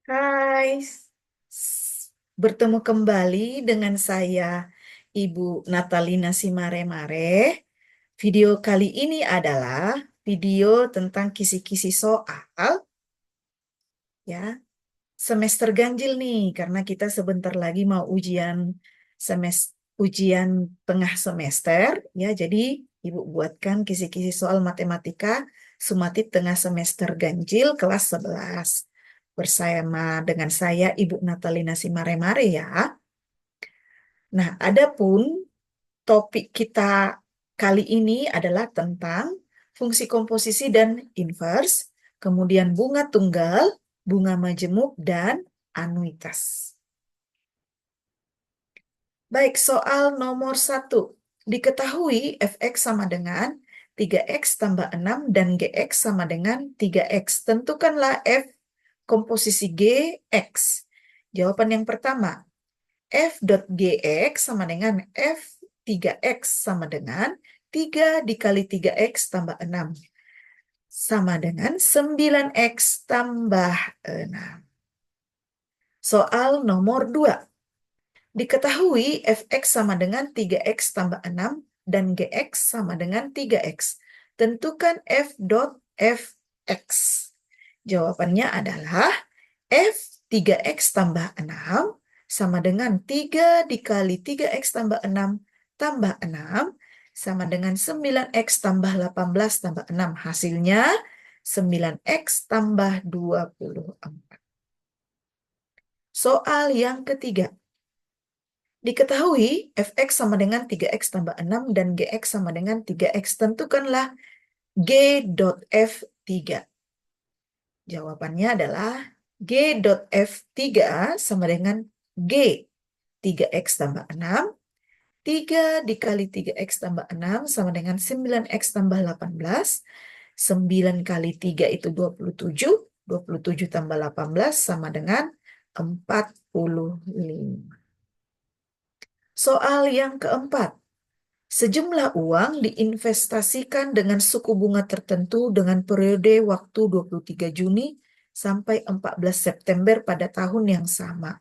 Hai, bertemu kembali dengan saya, Ibu Natalina Simare-Mare. Video kali ini adalah video tentang kisi-kisi soal, ya, semester ganjil nih, karena kita sebentar lagi mau ujian tengah semester, ya. Jadi Ibu buatkan kisi-kisi soal matematika sumatif tengah semester ganjil kelas 11 bersama dengan saya Ibu Natalina Simare-Mare ya. Nah, adapun topik kita kali ini adalah tentang fungsi komposisi dan invers, kemudian bunga tunggal, bunga majemuk, dan anuitas. Baik, soal nomor 1. Diketahui fx sama dengan 3x tambah 6 dan gx sama dengan 3x. Tentukanlah f komposisi gx. Jawaban yang pertama, f dot gx sama dengan f 3x sama dengan 3 dikali 3x tambah 6. Sama dengan 9x tambah 6. Soal nomor 2. Diketahui fx sama dengan 3x tambah 6 dan gx sama dengan 3x. Tentukan f dot fx. Jawabannya adalah f 3x tambah 6 sama dengan 3 dikali 3x tambah 6 tambah 6 sama dengan 9x tambah 18 tambah 6. Hasilnya 9x tambah 24. Soal yang ketiga. Diketahui fx sama dengan 3x tambah 6 dan gx sama dengan 3x. Tentukanlah g dot f3. Jawabannya adalah g dot f3 sama dengan g 3x tambah 6. 3 dikali 3x tambah 6 sama dengan 9x tambah 18. 9 kali 3 itu 27. 27 tambah 18 sama dengan 45. Soal yang keempat. Sejumlah uang diinvestasikan dengan suku bunga tertentu dengan periode waktu 23 Juni sampai 14 September pada tahun yang sama.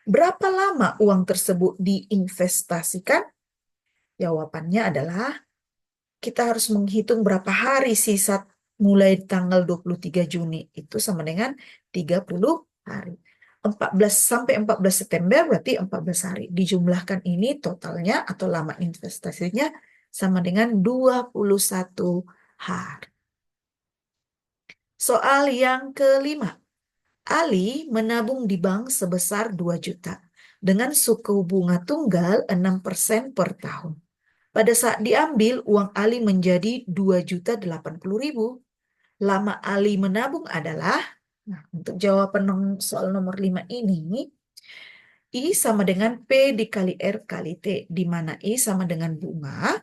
Berapa lama uang tersebut diinvestasikan? Jawabannya adalah kita harus menghitung berapa hari sisa mulai tanggal 23 Juni. Itu sama dengan 30 hari. 14 sampai 14 September berarti 14 hari. Dijumlahkan ini totalnya atau lama investasinya sama dengan 21 hari. Soal yang kelima. Ali menabung di bank sebesar 2 juta dengan suku bunga tunggal 6% per tahun. Pada saat diambil, uang Ali menjadi 2.080.000. Lama Ali menabung adalah, nah, untuk jawaban soal nomor 5 ini, I sama dengan P dikali R kali T, di mana I sama dengan bunga,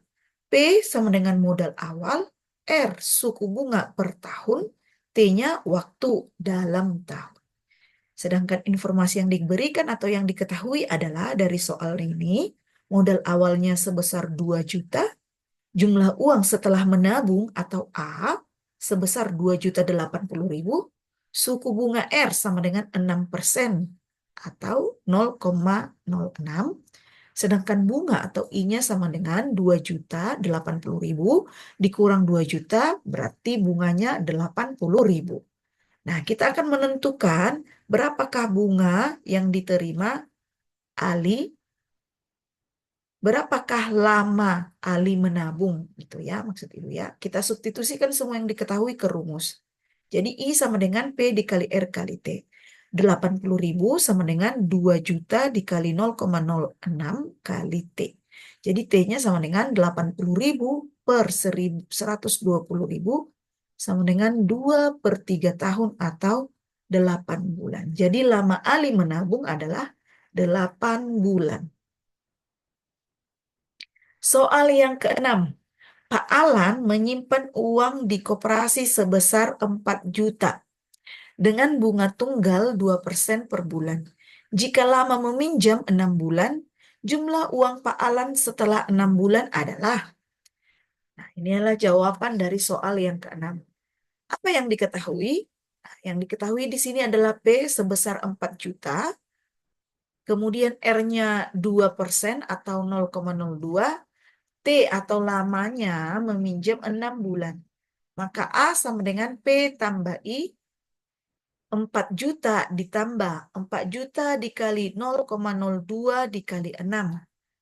P sama dengan modal awal, R suku bunga per tahun, T-nya waktu dalam tahun. Sedangkan informasi yang diberikan atau yang diketahui adalah dari soal ini, modal awalnya sebesar 2 juta, jumlah uang setelah menabung atau A sebesar 2.080.000, suku bunga R sama dengan 6% atau 0,06, sedangkan bunga atau I-nya sama dengan 2.080.000 dikurang 2 juta berarti bunganya 80.000. Nah, kita akan menentukan berapakah bunga yang diterima Ali, berapakah lama Ali menabung, gitu ya, maksud Ibu ya. Kita substitusikan semua yang diketahui ke rumus. Jadi I sama dengan P dikali R kali T. 80.000 sama dengan 2 juta dikali 0,06 kali T. Jadi T-nya sama dengan 80.000 per 120.000 sama dengan 2 per 3 tahun atau 8 bulan. Jadi lama Ali menabung adalah 8 bulan. Soal yang keenam. Pak Alan menyimpan uang di koperasi sebesar 4 juta dengan bunga tunggal 2% per bulan. Jika lama meminjam 6 bulan, jumlah uang Pak Alan setelah 6 bulan adalah. Nah, inilah jawaban dari soal yang keenam. Apa yang diketahui? Yang diketahui di sini adalah P sebesar 4 juta, kemudian R-nya 2% atau 0,02, T atau lamanya meminjam 6 bulan. Maka A sama dengan P tambah I, 4 juta ditambah 4 juta dikali 0,02 dikali 6.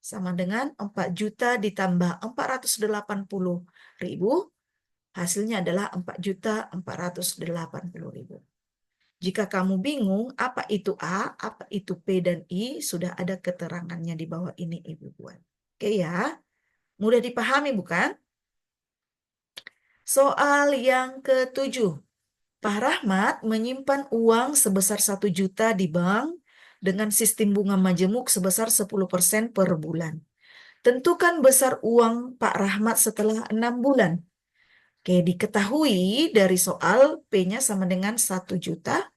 Sama dengan 4 juta ditambah 480.000. Hasilnya adalah 4.480.000. Jika kamu bingung apa itu A, apa itu P dan I, sudah ada keterangannya di bawah ini Ibu buat. Oke ya, mudah dipahami bukan? Soal yang ketujuh. Pak Rahmat menyimpan uang sebesar 1 juta di bank dengan sistem bunga majemuk sebesar 10% per bulan. Tentukan besar uang Pak Rahmat setelah 6 bulan. Oke, diketahui dari soal P-nya sama dengan 1 juta,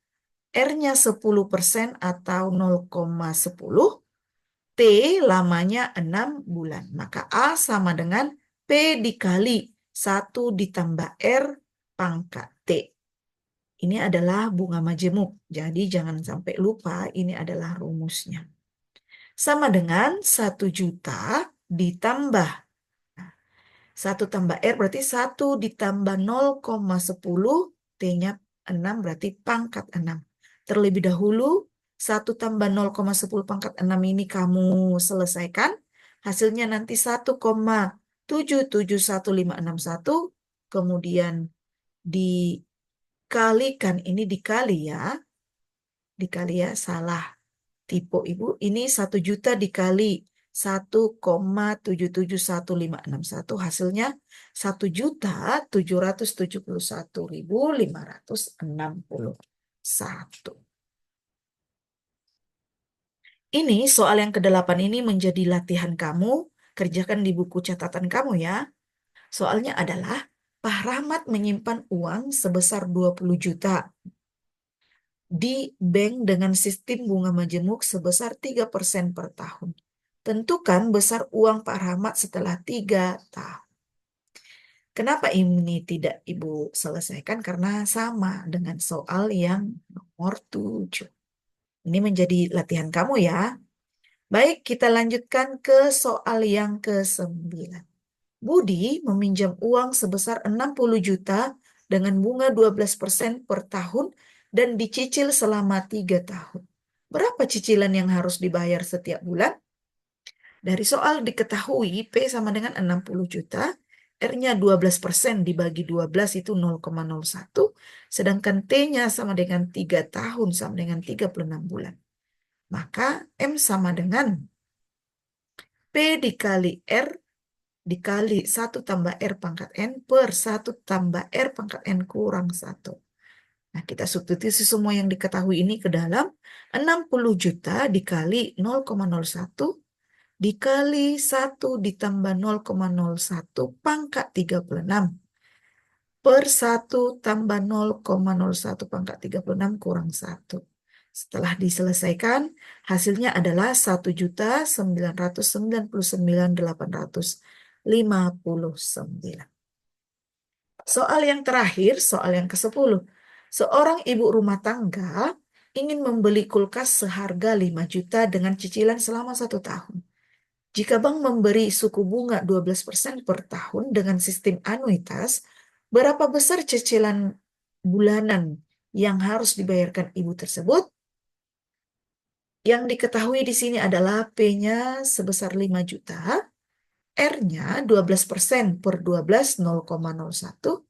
R-nya 10% atau 0,10, T lamanya 6 bulan. Maka A sama dengan P dikali 1 ditambah R pangkat T. Ini adalah bunga majemuk, jadi jangan sampai lupa ini adalah rumusnya. Sama dengan 1 juta ditambah 1 tambah R berarti 1 ditambah 0,10, T-nya 6 berarti pangkat 6. Terlebih dahulu 1 tambah 0,10 pangkat 6 ini kamu selesaikan. Hasilnya nanti 1,771561, kemudian dikalikan, ini dikali ya. Dikali ya, salah. Tipe Ibu, ini 1 juta dikali 1,771561, hasilnya 1.771.561. Ini soal yang ke-8 ini menjadi latihan kamu, kerjakan di buku catatan kamu ya. Soalnya adalah Pak Rahmat menyimpan uang sebesar 20 juta di bank dengan sistem bunga majemuk sebesar 3% per tahun. Tentukan besar uang Pak Rahmat setelah 3 tahun. Kenapa ini tidak Ibu selesaikan? Karena sama dengan soal yang nomor 7. Ini menjadi latihan kamu ya. Baik, kita lanjutkan ke soal yang ke-9. Budi meminjam uang sebesar 60 juta dengan bunga 12% per tahun dan dicicil selama 3 tahun. Berapa cicilan yang harus dibayar setiap bulan? Dari soal diketahui P sama dengan 60 juta, R-nya 12% dibagi 12 itu 0,01, sedangkan T-nya sama dengan 3 tahun sama dengan 36 bulan. Maka M sama dengan P dikali R dikali 1 tambah R pangkat N per 1 tambah R pangkat N kurang 1. Nah, kita substitusi semua yang diketahui ini ke dalam 60 juta dikali 0,01 dikali 1 ditambah 0,01 pangkat 36 per 1 tambah 0,01 pangkat 36 kurang 1. Setelah diselesaikan, hasilnya adalah 1.999.859. Soal yang terakhir, soal yang ke-10. Seorang ibu rumah tangga ingin membeli kulkas seharga 5 juta dengan cicilan selama 1 tahun. Jika bank memberi suku bunga 12% per tahun dengan sistem anuitas, berapa besar cicilan bulanan yang harus dibayarkan ibu tersebut? Yang diketahui di sini adalah P-nya sebesar 5 juta, R-nya 12% per 12, 0,01,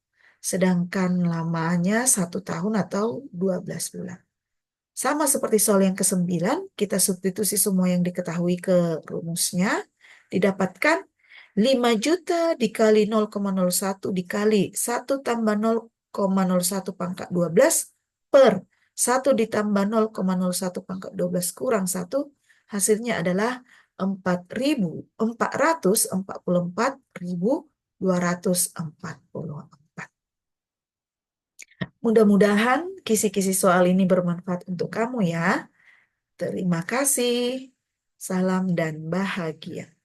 sedangkan lamanya 1 tahun atau 12 bulan. Sama seperti soal yang ke-9, kita substitusi semua yang diketahui ke rumusnya. Didapatkan 5 juta dikali 0,01 dikali 1 tambah 0,01 pangkat 12 per 1 ditambah 0,01 pangkat 12 kurang 1. Hasilnya adalah 4.444.244. Mudah-mudahan kisi-kisi soal ini bermanfaat untuk kamu ya. Terima kasih. Salam dan bahagia.